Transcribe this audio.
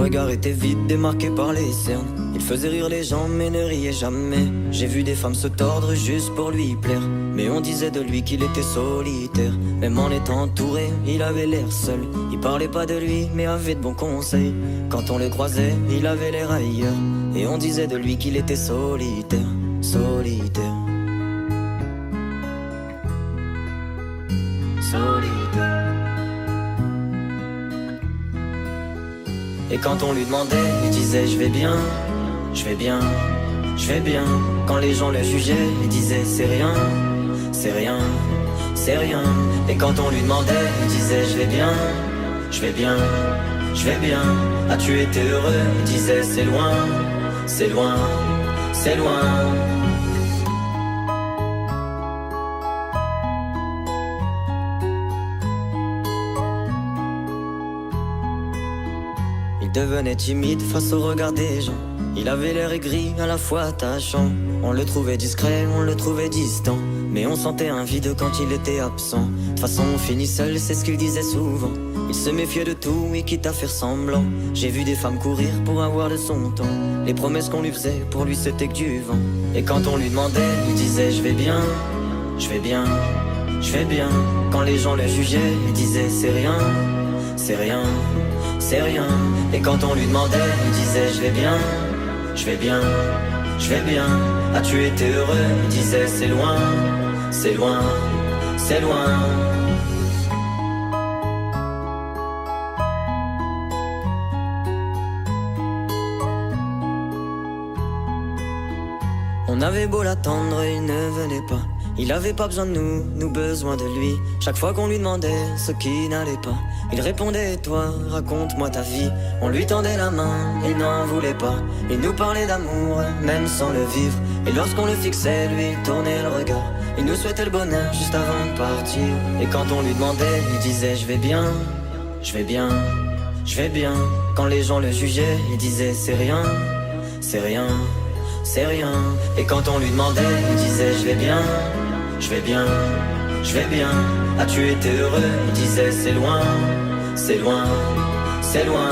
regard était vide, démarqué par les cernes. Il faisait rire les gens mais ne riait jamais. J'ai vu des femmes se tordre juste pour lui plaire, mais on disait de lui qu'il était solitaire. Même en étant entouré, il avait l'air seul. Il parlait pas de lui mais avait de bons conseils. Quand on le croisait, il avait l'air ailleurs, et on disait de lui qu'il était solitaire. Solitaire. Solitaire. Et quand on lui demandait, il disait je vais bien, je vais bien, je vais bien. Quand les gens le jugeaient, il disait c'est rien, c'est rien, c'est rien. Et quand on lui demandait, il disait je vais bien, je vais bien, je vais bien. As-tu été heureux? Il disait c'est loin, c'est loin, c'est loin. Il devenait timide face au regard des gens. Il avait l'air aigri, à la fois attachant. On le trouvait discret, on le trouvait distant, mais on sentait un vide quand il était absent. De toute façon on finit seul, c'est ce qu'il disait souvent. Il se méfiait de tout et quitte à faire semblant. J'ai vu des femmes courir pour avoir de son temps. Les promesses qu'on lui faisait, pour lui c'était que du vent. Et quand on lui demandait, il disait je vais bien, je vais bien, je vais bien. Quand les gens le jugeaient, il disait c'est rien, c'est rien, c'est rien. Et quand on lui demandait, il disait je vais bien, je vais bien, je vais bien. As-tu été heureux? Il disait c'est loin, c'est loin, c'est loin. On avait beau l'attendre, il ne venait pas. Il avait pas besoin de nous, nous besoin de lui. Chaque fois qu'on lui demandait ce qui n'allait pas, il répondait toi, raconte-moi ta vie. On lui tendait la main, il n'en voulait pas. Il nous parlait d'amour, même sans le vivre. Et lorsqu'on le fixait, lui, il tournait le regard. Il nous souhaitait le bonheur juste avant de partir. Et quand on lui demandait, il disait je vais bien, je vais bien, je vais bien. Quand les gens le jugeaient, il disait c'est rien, c'est rien, c'est rien. Et quand on lui demandait, il disait je vais bien, je vais bien, je vais bien. As-tu été heureux? Il disait c'est loin, c'est loin, c'est loin.